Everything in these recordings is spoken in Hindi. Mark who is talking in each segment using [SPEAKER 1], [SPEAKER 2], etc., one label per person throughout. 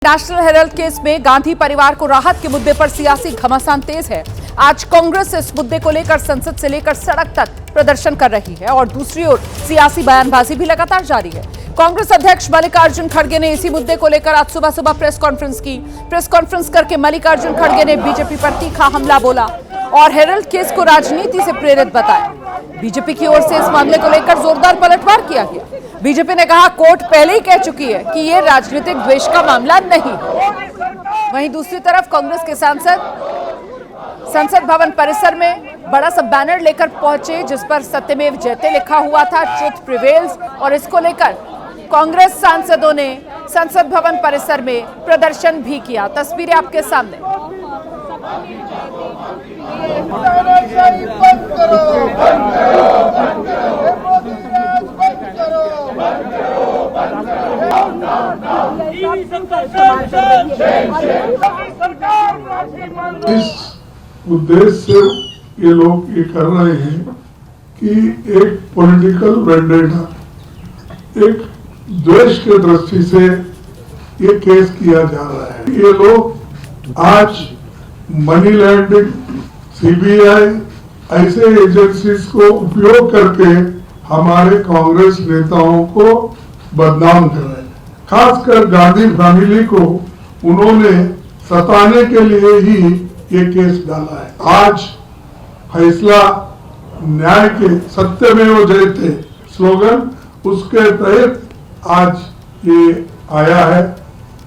[SPEAKER 1] नेशनल हेराल्ड केस में गांधी परिवार को राहत के मुद्दे पर सियासी घमासान तेज है। आज कांग्रेस इस मुद्दे को लेकर संसद से लेकर सड़क तक प्रदर्शन कर रही है और दूसरी ओर सियासी बयानबाजी भी लगातार जारी है। कांग्रेस अध्यक्ष मल्लिकार्जुन खड़गे ने इसी मुद्दे को लेकर आज सुबह सुबह प्रेस कॉन्फ्रेंस की। प्रेस कॉन्फ्रेंस करके मल्लिकार्जुन खड़गे ने बीजेपी पर तीखा हमला बोला और हेराल्ड केस को राजनीति से प्रेरित बताया। बीजेपी की ओर से इस मामले को लेकर जोरदार पलटवार किया गया। बीजेपी ने कहा कोर्ट पहले ही कह चुकी है कि ये राजनीतिक द्वेष का मामला नहीं। वहीं दूसरी तरफ कांग्रेस के सांसद संसद भवन परिसर में बड़ा सा बैनर लेकर पहुंचे जिस पर सत्यमेव जयते लिखा हुआ था, ट्रुथ प्रिवेल्स, और इसको लेकर कांग्रेस सांसदों ने संसद भवन परिसर में प्रदर्शन भी किया। तस्वीरें आपके सामने।
[SPEAKER 2] इस उद्देश्य से ये लोग ये कर रहे हैं कि एक पॉलिटिकल वेंडेटा, एक द्वेष के दृष्टि से ये केस किया जा रहा है। ये लोग आज मनी लैंडिंग, सीबीआई ऐसे एजेंसीज को उपयोग करके हमारे कांग्रेस नेताओं को बदनाम कर रहे हैं। खासकर गांधी फैमिली को उन्होंने सताने के लिए ही ये केस डाला है। आज फैसला न्याय के सत्यमेव जयते स्लोगन, उसके तहत आज ये आया है,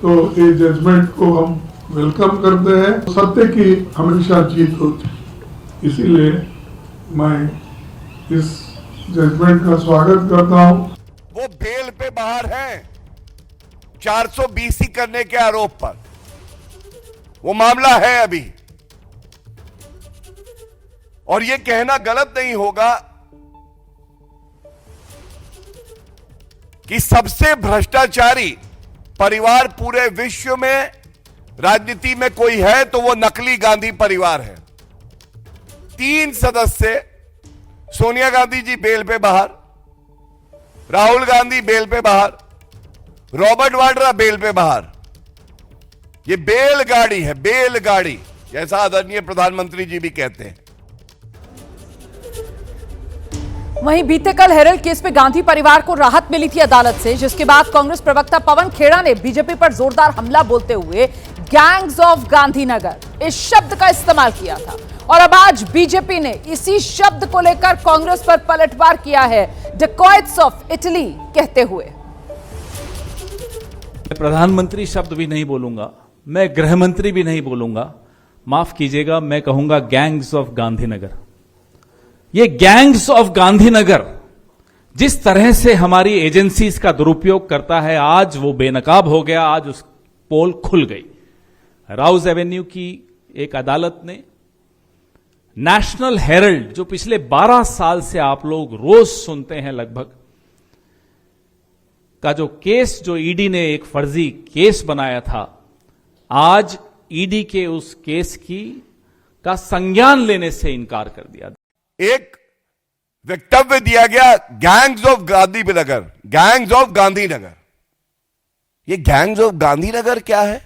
[SPEAKER 2] तो ये जजमेंट को हम वेलकम करते हैं। सत्य की हमेशा जीत होती है, इसीलिए मैं इस जजमेंट का स्वागत करता हूं।
[SPEAKER 3] वो बेल पे बाहर हैं 420 करने के आरोप पर। वो मामला है अभी, और ये कहना गलत नहीं होगा कि सबसे भ्रष्टाचारी परिवार पूरे विश्व में राजनीति में कोई है तो वो नकली गांधी परिवार है। 3 सदस्य, सोनिया गांधी जी बेल पे बाहर, राहुल गांधी बेल पे बाहर, रॉबर्ट वाड्रा बेल पे बाहर। ये बेलगाड़ी है, बेलगाड़ी, जैसा आदरणीय प्रधानमंत्री जी भी कहते हैं।
[SPEAKER 1] वहीं बीते कल हेराल्ड केस में गांधी परिवार को राहत मिली थी अदालत से, जिसके बाद कांग्रेस प्रवक्ता पवन खेड़ा ने बीजेपी पर जोरदार हमला बोलते हुए गैंग्स ऑफ गांधीनगर इस शब्द का इस्तेमाल किया था। और अब आज बीजेपी ने इसी शब्द को लेकर कांग्रेस पर पलटवार किया है, डेकॉइट्स ऑफ इटली कहते हुए।
[SPEAKER 4] मैं प्रधानमंत्री शब्द भी नहीं बोलूंगा, मैं गृह मंत्री भी नहीं बोलूंगा, माफ कीजिएगा, मैं कहूंगा गैंग्स ऑफ गांधीनगर। ये गैंग्स ऑफ गांधीनगर जिस तरह से हमारी एजेंसीज का दुरुपयोग करता है, आज वो बेनकाब हो गया। आज उस पोल खुल गई। राउज एवेन्यू की एक अदालत ने नेशनल हेराल्ड, जो पिछले 12 साल से आप लोग रोज सुनते हैं लगभग, का जो केस, जो ईडी ने एक फर्जी केस बनाया था, आज ईडी के उस केस का संज्ञान लेने से इनकार कर दिया।
[SPEAKER 3] एक वक्तव्य दिया गया, gangs of Gandhinagar, gangs of Gandhinagar. ये गैंग्स ऑफ गांधीनगर क्या है?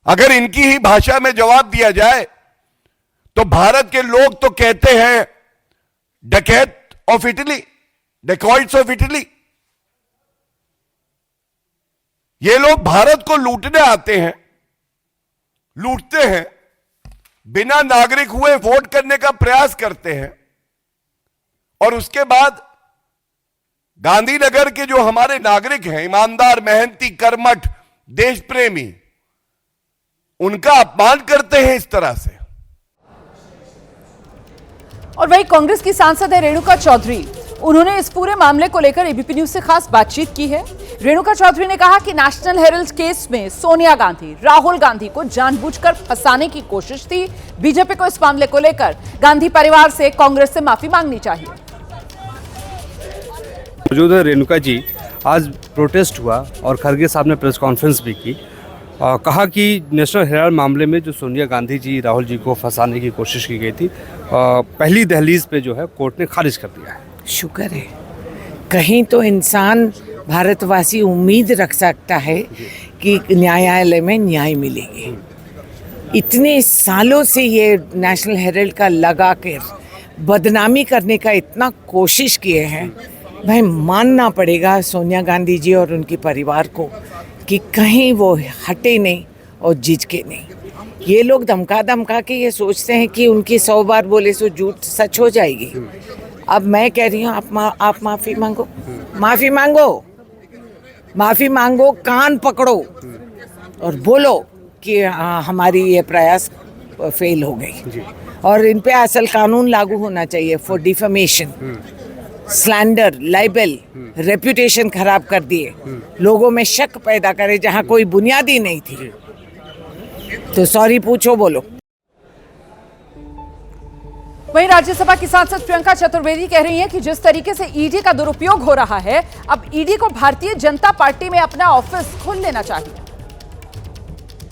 [SPEAKER 3] अगर इनकी ही भाषा में जवाब दिया जाए तो भारत के लोग तो कहते हैं डकैत of Italy, dacoits of Italy. ये लोग भारत को लूटने आते हैं, लूटते हैं, बिना नागरिक हुए वोट करने का प्रयास करते हैं, और उसके बाद गांधीनगर के जो हमारे नागरिक हैं, ईमानदार, मेहनती, कर्मठ, देश प्रेमी, उनका अपमान करते हैं इस तरह से।
[SPEAKER 1] और वही कांग्रेस की सांसद है रेणुका चौधरी, उन्होंने इस पूरे मामले को लेकर एबीपी न्यूज से खास बातचीत की है। रेणुका चौधरी ने कहा कि नेशनल हेराल्ड केस में सोनिया गांधी, राहुल गांधी को जानबूझकर फंसाने की कोशिश थी। बीजेपी को इस मामले को लेकर गांधी परिवार से, कांग्रेस से माफी मांगनी चाहिए।
[SPEAKER 5] मौजूद है रेणुका जी। आज प्रोटेस्ट हुआ और खड़गे साहब ने प्रेस कॉन्फ्रेंस भी की। कहा कि नेशनल हेराल्ड मामले में जो सोनिया गांधी जी, राहुल जी को फंसाने की कोशिश की गई थी, पहली दहलीज पे जो है कोर्ट ने खारिज कर दिया है।
[SPEAKER 6] शुक्र है, कहीं तो इंसान भारतवासी उम्मीद रख सकता है कि न्यायालय में न्याय मिलेगी। इतने सालों से ये नेशनल हेराल्ड का लगा कर बदनामी करने का इतना कोशिश किए हैं, भाई मानना पड़ेगा सोनिया गांधी जी और उनके परिवार को कि कहीं वो हटे नहीं और झिझके नहीं। ये लोग धमका धमका के ये सोचते हैं कि उनकी 100 बार बोले सो झूठ सच हो जाएगी। अब मैं कह रही हूँ आप माफ़ी मांगो, माफ़ी मांगो, माफ़ी मांगो, कान पकड़ो और बोलो कि हमारी ये प्रयास फेल हो गई और इन पे असल कानून लागू होना चाहिए for defamation, slander, liable, reputation खराब कर दिए, लोगों में शक पैदा करे जहां कोई बुनियाद ही नहीं थी। तो सॉरी पूछो, बोलो।
[SPEAKER 1] वहीं राज्यसभा की सांसद प्रियंका चतुर्वेदी कह रही हैं कि जिस तरीके से ईडी का दुरुपयोग हो रहा है, अब ईडी को भारतीय जनता पार्टी में अपना ऑफिस खोल लेना चाहिए।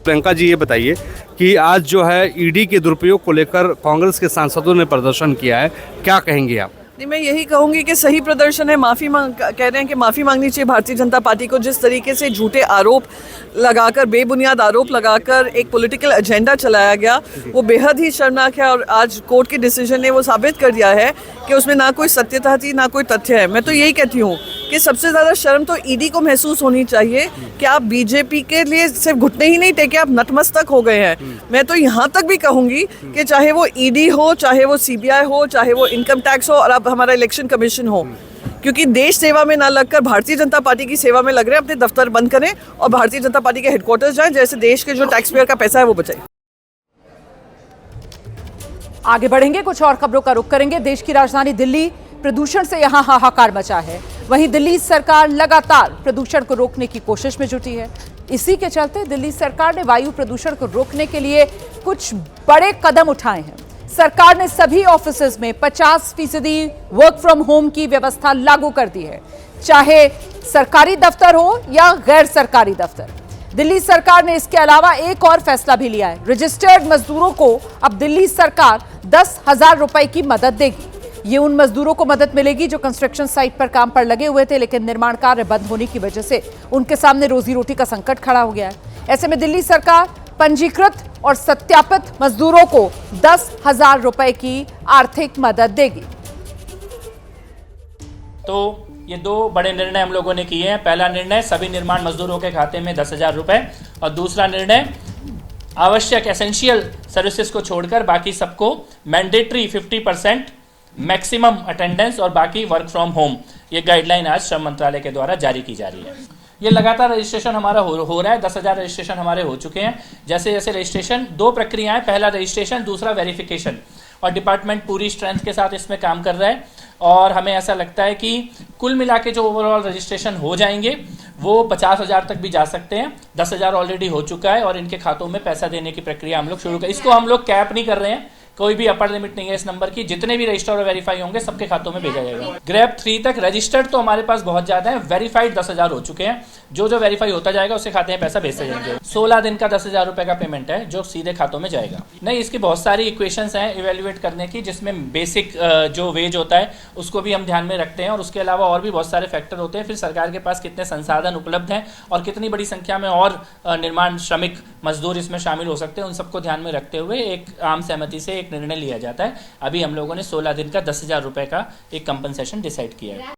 [SPEAKER 5] प्रियंका जी, ये बताइए कि आज जो है ईडी के दुरुपयोग को लेकर कांग्रेस के सांसदों ने प्रदर्शन किया है, क्या कहेंगे आप?
[SPEAKER 7] नहीं, मैं यही कहूंगी कि सही प्रदर्शन है। कह रहे हैं कि माफ़ी मांगनी चाहिए भारतीय जनता पार्टी को। जिस तरीके से झूठे आरोप लगाकर, बेबुनियाद आरोप लगाकर एक पॉलिटिकल एजेंडा चलाया गया, वो बेहद ही शर्मनाक है। और आज कोर्ट के डिसीजन ने वो साबित कर दिया है कि उसमें ना कोई सत्यता थी, ना कोई तथ्य है। मैं तो यही कहती हूँ कि सबसे ज़्यादा शर्म तो ईडी को महसूस होनी चाहिए कि आप बीजेपी के लिए सिर्फ घुटने ही नहीं टेके, आप नतमस्तक हो गए हैं। मैं तो यहाँ तक भी कहूँगी कि चाहे वो ईडी हो, चाहे वो सीबीआई हो, चाहे वो इनकम टैक्स हो और अब हमारा इलेक्शन कमीशन हो, क्योंकि देश सेवा में ना लगकर भारतीय जनता पार्टी की सेवा में लग रहे हैं। अपने दफ्तर बंद करें और भारतीय जनता पार्टी के हेडक्वार्टर्स जाएं, जैसे देश के जो टैक्स पेयर का पैसा है वो बचाए।
[SPEAKER 1] आगे बढ़ेंगे, कुछ और खबरों का रुख करेंगे। देश की राजधानी दिल्ली प्रदूषण से यहां हाहाकार मचा है। वहीं दिल्ली सरकार लगातार प्रदूषण को रोकने की कोशिश में जुटी है। इसी के चलते दिल्ली सरकार ने वायु प्रदूषण को रोकने के लिए कुछ बड़े कदम उठाए हैं। सरकार ने सभी ऑफिसेज में 50% वर्क फ्रॉम होम की व्यवस्था लागू कर दी है, चाहे सरकारी दफ्तर हो या गैर सरकारी दफ्तर। दिल्ली सरकार ने इसके अलावा एक और फैसला भी लिया है। रजिस्टर्ड मजदूरों को अब दिल्ली सरकार 10,000 रुपए की मदद देगी। ये उन मजदूरों को मदद मिलेगी जो कंस्ट्रक्शन साइट पर काम पर लगे हुए थे, लेकिन निर्माण कार्य बंद होने की वजह से उनके सामने रोजी रोटी का संकट खड़ा हो गया है। ऐसे में दिल्ली सरकार पंजीकृत और सत्यापित मजदूरों को 10,000 रुपए की आर्थिक मदद देगी।
[SPEAKER 8] तो ये 2 बड़े निर्णय हम लोगों ने किए हैं। पहला निर्णय सभी निर्माण मजदूरों के खाते में 10,000 रुपए, और दूसरा निर्णय आवश्यक एसेंशियल सर्विसेज को छोड़कर बाकी सबको मैंडेटरी 50% मैक्सिमम अटेंडेंस और बाकी वर्क फ्रॉम होम, ये गाइडलाइन आज श्रम मंत्रालय के द्वारा जारी की जा रही है। ये लगातार रजिस्ट्रेशन हमारा हो रहा है। 10,000 रजिस्ट्रेशन हमारे हो चुके हैं। जैसे जैसे रजिस्ट्रेशन, 2 प्रक्रियाएं, पहला रजिस्ट्रेशन, दूसरा वेरिफिकेशन, और डिपार्टमेंट पूरी स्ट्रेंथ के साथ इसमें काम कर रहा है। और हमें ऐसा लगता है कि कुल मिला के जो ओवरऑल रजिस्ट्रेशन हो जाएंगे वो 50,000 तक भी जा सकते हैं। 10,000 ऑलरेडी हो चुका है और इनके खातों में पैसा देने की प्रक्रिया हम लोग शुरू कर। इसको हम लोग कैप नहीं कर रहे हैं, कोई भी अपर लिमिट नहीं है इस नंबर की। जितने भी रजिस्टर और वेरीफाई होंगे सबके खातों में भेजा जाएगा। ग्रेप 3 तक रजिस्टर्ड तो हमारे पास बहुत ज्यादा है, वेरीफाइड 10,000 हो चुके हैं। जो जो वेरीफाई होता जाएगा उसके खाते में पैसा भेजते जाएंगे। 16 दिन का 10,000 रुपए का पेमेंट है जो सीधे खातों में जाएगा। नहीं, इसकी बहुत सारी इक्वेशंस हैं इवेल्युएट करने की, जिसमें बेसिक जो वेज होता है उसको भी हम ध्यान में रखते हैं, और उसके अलावा और भी बहुत सारे फैक्टर होते हैं। फिर सरकार के पास कितने संसाधन उपलब्ध हैं और कितनी बड़ी संख्या में और निर्माण श्रमिक मजदूर इसमें शामिल हो सकते हैं, उन सबको ध्यान में रखते हुए एक आम सहमति से एक निर्णय लिया जाता है। अभी हम लोगों ने 16 दिन का 10,000 रुपए का एक कंपनसेशन डिसाइड किया है।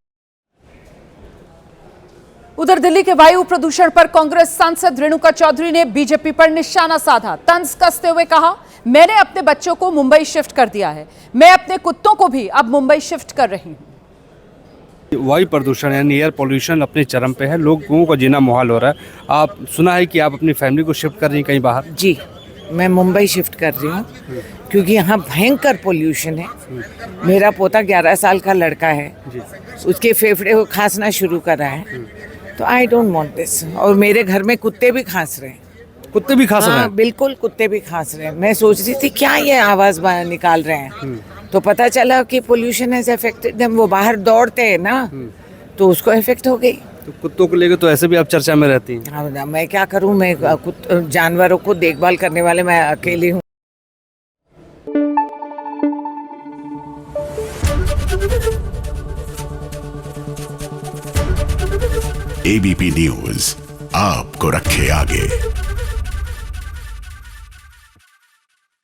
[SPEAKER 1] उधर दिल्ली के वायु प्रदूषण पर कांग्रेस सांसद रेणुका चौधरी ने बीजेपी पर निशाना साधा। तंज कसते हुए कहा, मैंने अपने बच्चों को मुंबई शिफ्ट कर दिया है, मैं अपने कुत्तों को भी अब मुंबई शिफ्ट कर रही हूं।
[SPEAKER 5] वायु प्रदूषण यानी एयर पोल्यूशन अपने चरम पे है, लोगों को जीना मुहाल हो रहा है। आप सुना है कि आप अपनी फैमिली को शिफ्ट कर रही हैं कहीं बाहर?
[SPEAKER 6] जी, मैं मुंबई शिफ्ट कर रही हूँ क्योंकि यहाँ भयंकर पोल्यूशन है। मेरा पोता 11 साल का लड़का है, उसके फेफड़े को खांसना शुरू कर रहा है, तो आई डोंट वांट दिस। और मेरे घर में कुत्ते भी खांस रहे हैं।
[SPEAKER 5] कुत्ते भी खांस रहे हैं?
[SPEAKER 6] बिल्कुल, कुत्ते भी खांस रहे हैं। मैं सोच रही थी क्या ये आवाज निकाल रहे हैं, तो पता चला कि पोल्यूशन हैज अफेक्टेड देम। वो बाहर दौड़ते हैं ना, तो उसको इफेक्ट हो गई।
[SPEAKER 5] तो कुत्तों को लेकर तो ऐसे भी आप चर्चा में रहती हैं।
[SPEAKER 6] हाँ, मैं क्या करूँ, मैं जानवरों को देखभाल करने वाले मैं अकेली हूँ।
[SPEAKER 9] ABP News, आपको रखे आगे।